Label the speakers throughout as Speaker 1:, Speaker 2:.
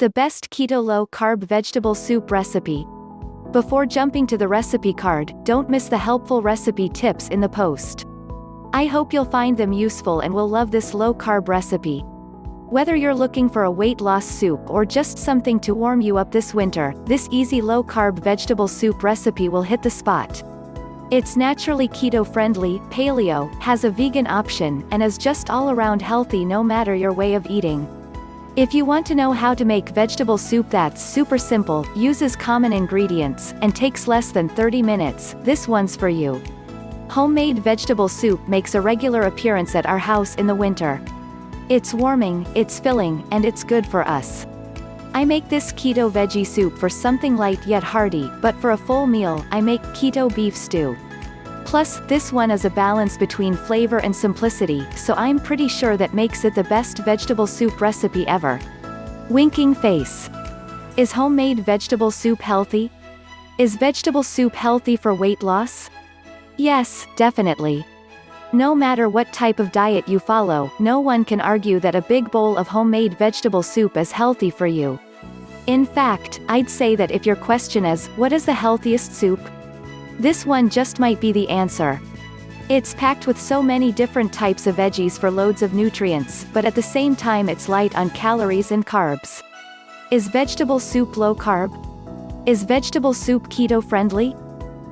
Speaker 1: The best keto low-carb vegetable soup recipe. Before jumping to the recipe card, don't miss the helpful recipe tips in the post. I hope you'll find them useful and will love this low-carb recipe. Whether you're looking for a weight loss soup or just something to warm you up this winter, this easy low-carb vegetable soup recipe will hit the spot. It's naturally keto-friendly, paleo, has a vegan option, and is just all-around healthy no matter your way of eating. If you want to know how to make vegetable soup that's super simple, uses common ingredients, and takes less than 30 minutes, this one's for you. Homemade vegetable soup makes a regular appearance at our house in the winter. It's warming, it's filling, and it's good for us. I make this keto veggie soup for something light yet hearty, but for a full meal, I make keto beef stew. Plus, this one is a balance between flavor and simplicity, so I'm pretty sure that makes it the best vegetable soup recipe ever. Winking face. Is homemade vegetable soup healthy? Is vegetable soup healthy for weight loss? Yes, definitely. No matter what type of diet you follow, no one can argue that a big bowl of homemade vegetable soup is healthy for you. In fact, I'd say that if your question is, what is the healthiest soup? This one just might be the answer. It's packed with so many different types of veggies for loads of nutrients, but at the same time it's light on calories and carbs. Is vegetable soup low carb? Is vegetable soup keto friendly?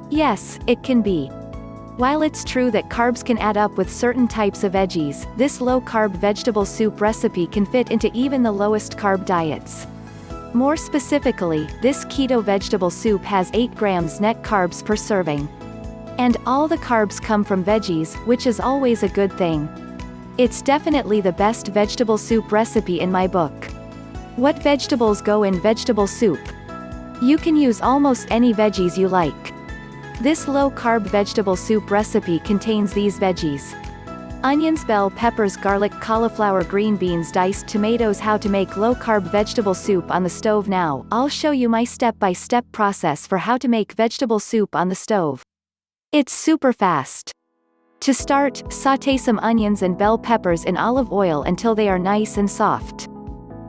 Speaker 1: Yes, it can be. While it's true that carbs can add up with certain types of veggies, this low-carb vegetable soup recipe can fit into even the lowest carb diets. More specifically, this keto vegetable soup has 8 grams net carbs per serving. And all the carbs come from veggies, which is always a good thing. It's definitely the best vegetable soup recipe in my book. What vegetables go in vegetable soup? You can use almost any veggies you like. This low-carb vegetable soup recipe contains these veggies: onions, bell peppers, garlic, cauliflower, green beans, diced tomatoes. How to make low-carb vegetable soup on the stove. Now, I'll show you my step-by-step process for how to make vegetable soup on the stove. It's super fast. To start, sauté some onions and bell peppers in olive oil until they are nice and soft.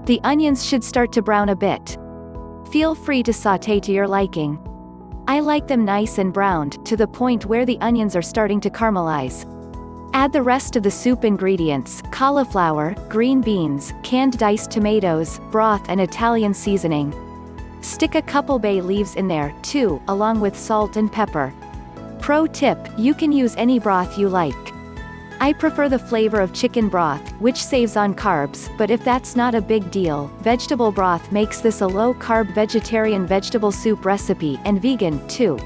Speaker 1: The onions should start to brown a bit. Feel free to sauté to your liking. I like them nice and browned, to the point where the onions are starting to caramelize. Add the rest of the soup ingredients: cauliflower, green beans, canned diced tomatoes, broth and Italian seasoning. Stick a couple bay leaves in there, too, along with salt and pepper. Pro tip, you can use any broth you like. I prefer the flavor of chicken broth, which saves on carbs, but if that's not a big deal, vegetable broth makes this a low-carb vegetarian vegetable soup recipe, and vegan, too.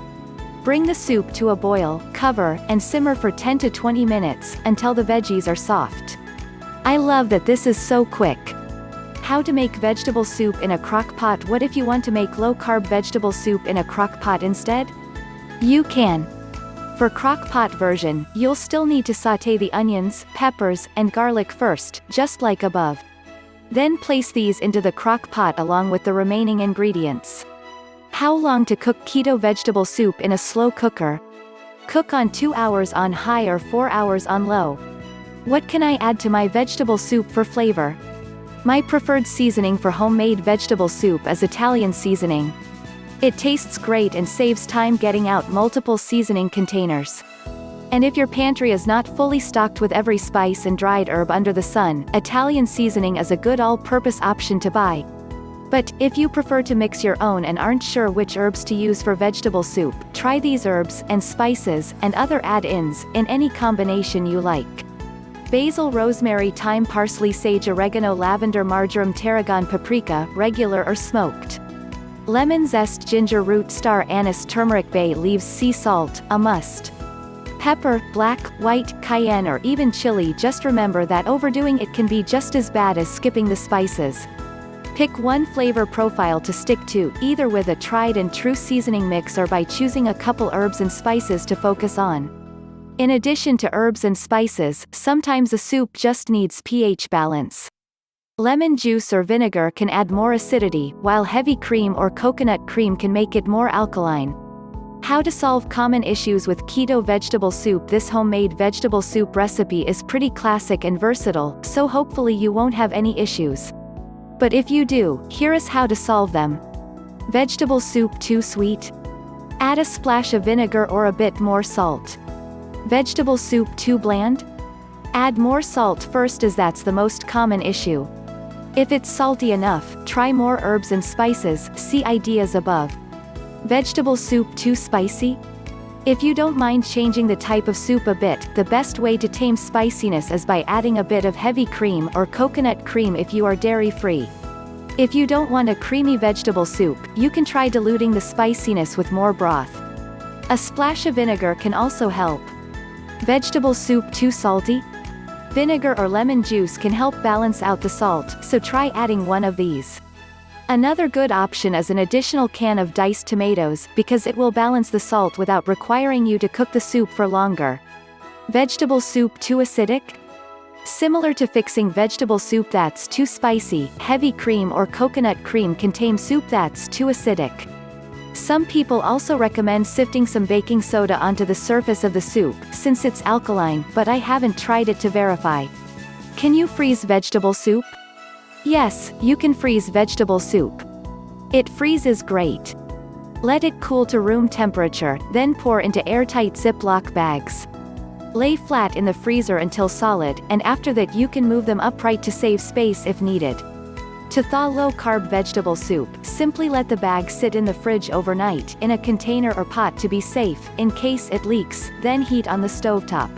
Speaker 1: Bring the soup to a boil, cover, and simmer for 10 to 20 minutes, until the veggies are soft. I love that this is so quick. How to make vegetable soup in a crock pot? What if you want to make low-carb vegetable soup in a crock pot instead? You can. For crock-pot version, you'll still need to sauté the onions, peppers, and garlic first, just like above. Then place these into the crock pot along with the remaining ingredients. How long to cook keto vegetable soup in a slow cooker? Cook on 2 hours on high or 4 hours on low. What can I add to my vegetable soup for flavor? My preferred seasoning for homemade vegetable soup is Italian seasoning. It tastes great and saves time getting out multiple seasoning containers. And if your pantry is not fully stocked with every spice and dried herb under the sun, Italian seasoning is a good all-purpose option to buy. But, if you prefer to mix your own and aren't sure which herbs to use for vegetable soup, try these herbs, and spices, and other add-ins, in any combination you like. Basil, rosemary, thyme, parsley, sage, oregano, lavender, marjoram, tarragon, paprika, regular or smoked. Lemon zest, ginger root, star anise, turmeric, bay leaves, sea salt, a must. Pepper, black, white, cayenne or even chili. Just remember that overdoing it can be just as bad as skipping the spices. Pick one flavor profile to stick to, either with a tried and true seasoning mix or by choosing a couple herbs and spices to focus on. In addition to herbs and spices, sometimes a soup just needs pH balance. Lemon juice or vinegar can add more acidity, while heavy cream or coconut cream can make it more alkaline. How to solve common issues with keto vegetable soup? This homemade vegetable soup recipe is pretty classic and versatile, so hopefully you won't have any issues. But if you do, here is how to solve them. Vegetable soup too sweet? Add a splash of vinegar or a bit more salt. Vegetable soup too bland? Add more salt first, as that's the most common issue. If it's salty enough, try more herbs and spices, see ideas above. Vegetable soup too spicy? If you don't mind changing the type of soup a bit, the best way to tame spiciness is by adding a bit of heavy cream or coconut cream if you are dairy-free. If you don't want a creamy vegetable soup, you can try diluting the spiciness with more broth. A splash of vinegar can also help. Vegetable soup too salty? Vinegar or lemon juice can help balance out the salt, so try adding one of these. Another good option is an additional can of diced tomatoes, because it will balance the salt without requiring you to cook the soup for longer. Vegetable soup too acidic? Similar to fixing vegetable soup that's too spicy, heavy cream or coconut cream can tame soup that's too acidic. Some people also recommend sifting some baking soda onto the surface of the soup, since it's alkaline, but I haven't tried it to verify. Can you freeze vegetable soup? Yes, you can freeze vegetable soup. It freezes great. Let it cool to room temperature, then pour into airtight Ziploc bags. Lay flat in the freezer until solid, and after that you can move them upright to save space if needed. To thaw low-carb vegetable soup, simply let the bag sit in the fridge overnight, in a container or pot to be safe, in case it leaks, then heat on the stovetop.